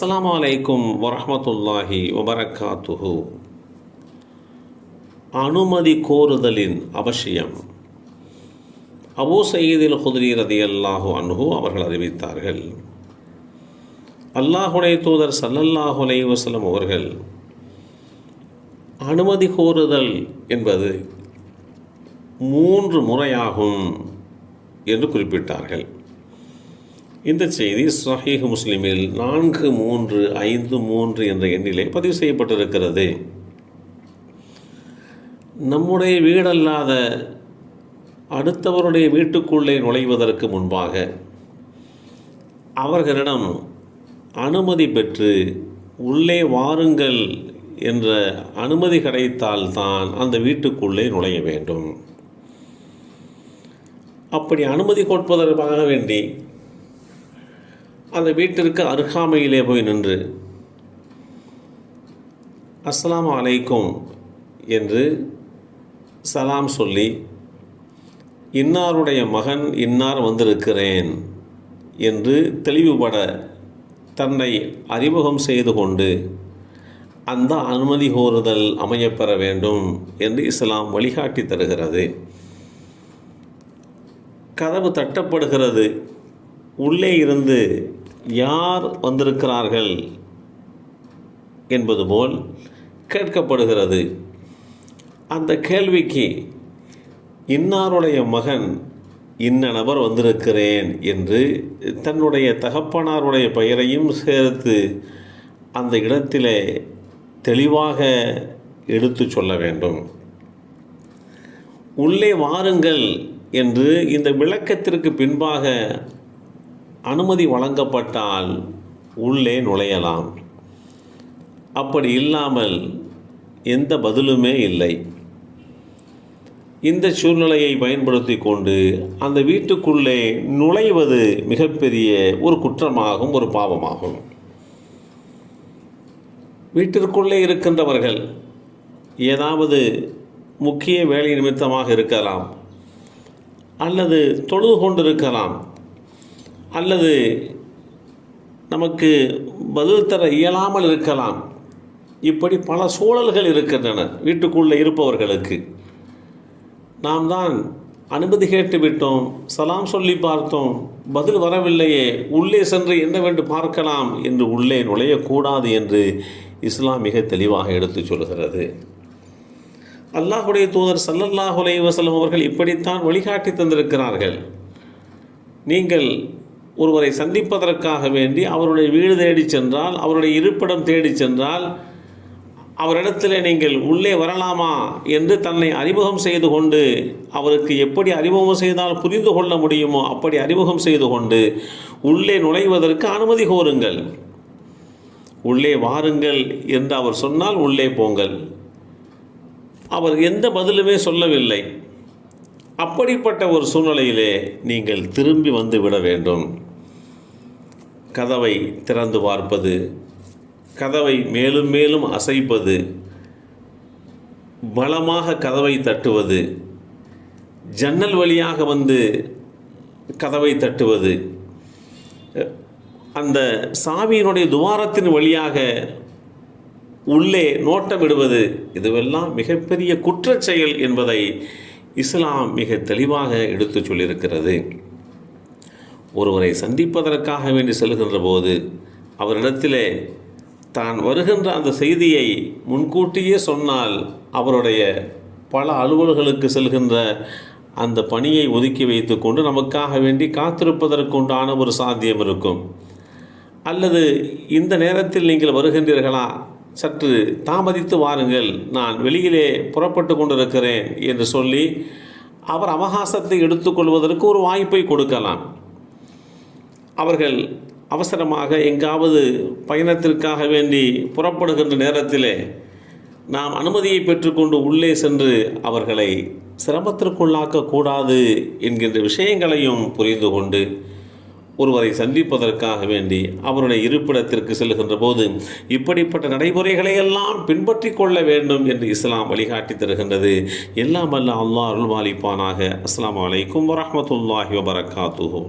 அஸ்ஸலாமு அலைக்கும் வரஹ்மத்துல்லாஹி வபரகாத்துஹு. அனுமதி கோருதலின் அவசியம். அபூ சயீதில் குத்ரி ரலியல்லாஹு அன்ஹு அவர்கள் அறிவித்தார்கள், அல்லாஹுடைய தூதர் ஸல்லல்லாஹு அலைஹி வஸல்லம் அவர்கள் அனுமதி கோருதல் என்பது 3 முறையாகும் என்று குறிப்பிட்டார்கள். இந்த செய்தி ஸஹீஹ் முஸ்லிமில் 4353 என்ற எண்ணிலே பதிவு செய்யப்பட்டிருக்கிறது. நம்முடைய வீடல்லாத அடுத்தவருடைய வீட்டுக்குள்ளே நுழைவதற்கு முன்பாக அவர்களிடம் அனுமதி பெற்று உள்ளே வாருங்கள் என்ற அனுமதி கிடைத்தால்தான் அந்த வீட்டுக்குள்ளே நுழைய வேண்டும். அப்படி அனுமதி கொடுப்பதற்காக வேண்டி அந்த வீட்டிற்கு அருகாமையிலே போய் நின்று அஸ்ஸலாமு அலைக்கும் என்று சலாம் சொல்லி, இன்னாருடைய மகன் இன்னார் வந்திருக்கிறேன் என்று தெளிவுபட தன்னை அறிமுகம் செய்து கொண்டு அந்த அனுமதி கோருதல் அமையப்பெற வேண்டும் என்று இஸ்லாம் வழிகாட்டி தருகிறது. கதவு தட்டப்படுகிறது. உள்ளே இருந்து யார் வந்திருக்கிறார்கள் என்பது போல் கேட்கப்படுகிறது. அந்த கேள்விக்கு இன்னாருடைய மகன் இன்ன நபர் வந்திருக்கிறேன் என்று தன்னுடைய தகப்பனாருடைய பெயரையும் சேர்த்து அந்த இடத்திலே தெளிவாக எடுத்து சொல்ல வேண்டும். உள்ளே வாருங்கள் என்று இந்த விளக்கத்திற்கு பின்பாக அனுமதி வழங்கப்பட்டால் உள்ளே நுழையலாம். அப்படி இல்லாமல் எந்த பதிலுமே இல்லை. இந்த சூழ்நிலையை பயன்படுத்தி கொண்டு அந்த வீட்டுக்குள்ளே நுழைவது மிகப்பெரிய ஒரு குற்றமாகும், ஒரு பாவமாகும். வீட்டிற்குள்ளே இருக்கின்றவர்கள் ஏதாவது முக்கிய வேலை நிமித்தமாக இருக்கலாம், அல்லது தொழுது கொண்டிருக்கலாம், அல்லது நமக்கு பதில் தர இயலாமல் இருக்கலாம். இப்படி பல சூழல்கள் இருக்கின்றன. வீட்டுக்குள்ளே இருப்பவர்களுக்கு நாம் தான் அனுமதி கேட்டு விட்டோம், சலாம் சொல்லி பார்த்தோம், பதில் வரவில்லையே, உள்ளே சென்று என்னவென்று பார்க்கலாம் என்று உள்ளே நுழையக்கூடாது என்று இஸ்லாம் மிக தெளிவாக எடுத்து சொல்கிறது. அல்லாஹுடைய தூதர் ஸல்லல்லாஹு அலைஹி வஸல்லம் அவர்கள் இப்படித்தான் வழிகாட்டி தந்திருக்கிறார்கள். நீங்கள் ஒருவரை சந்திப்பதற்காக வேண்டி அவருடைய வீடு தேடி சென்றால், அவருடைய இருப்பிடம் தேடி சென்றால், அவரிடத்தில் நீங்கள் உள்ளே வரலாமா என்று தன்னை அறிமுகம் செய்து கொண்டு, அவருக்கு எப்படி அறிமுகம் செய்தால் புரிந்து கொள்ள முடியுமோ அப்படி அறிமுகம் செய்து கொண்டு உள்ளே நுழைவதற்கு அனுமதி கோருங்கள். உள்ளே வாருங்கள் என்று அவர் சொன்னால் உள்ளே போங்கள். அவர் எந்த பதிலுமே சொல்லவில்லை. அப்படிப்பட்ட ஒரு சூழ்நிலையிலே நீங்கள் திரும்பி வந்து விட வேண்டும். கதவை திறந்து பார்ப்பது, கதவை மேலும் மேலும் அசைப்பது, பலமாக கதவை தட்டுவது, ஜன்னல் வழியாக வந்து கதவை தட்டுவது, அந்த சாவியினுடைய துவாரத்தின் வழியாக உள்ளே நோட்டமிடுவது, இதுவெல்லாம் மிகப்பெரிய குற்றச் செயல் என்பதை இஸ்லாம் மிக தெளிவாக எடுத்து சொல்லியிருக்கிறது. ஒருவரை சந்திப்பதற்காக வேண்டி செல்கின்ற போது அவரிடத்திலே தான் வருகின்ற அந்த செய்தியை முன்கூட்டியே சொன்னால் அவருடைய பல அலுவல்களுக்கு செல்கின்ற அந்த பணியை ஒதுக்கி வைத்து கொண்டு நமக்காக வேண்டி காத்திருப்பதற்குண்டான ஒரு சாத்தியம் இருக்கும். அல்லது இந்த நேரத்தில் நீங்கள் வருகின்றீர்களா, சற்று தாமதித்து வாருங்கள், நான் வெளியிலே புறப்பட்டு கொண்டிருக்கிறேன் என்று சொல்லி அவர் அவகாசத்தை எடுத்துக்கொள்வதற்கு ஒரு வாய்ப்பை கொடுக்கலாம். அவர்கள் அவசரமாக எங்காவது பயணத்திற்காக வேண்டி புறப்படுகின்ற நேரத்திலே நாம் அனுமதியை பெற்றுக்கொண்டு உள்ளே சென்று அவர்களை சிரமத்திற்குள்ளாக்கக்கூடாது என்கின்ற விஷயங்களையும் புரிந்து கொண்டு ஒருவரை சந்திப்பதற்காக வேண்டி அவருடைய இருப்பிடத்திற்கு செல்கின்ற போது இப்படிப்பட்ட நடைமுறைகளையெல்லாம் பின்பற்றி கொள்ள வேண்டும் என்று இஸ்லாம் வழிகாட்டி தருகின்றது. எல்லாம் வல்ல அல்லாஹ் அருள்பாலிப்பானாக. அஸ்ஸலாமு அலைக்கும் வரஹ்மத்துல்லாஹி வபரகாத்துஹு.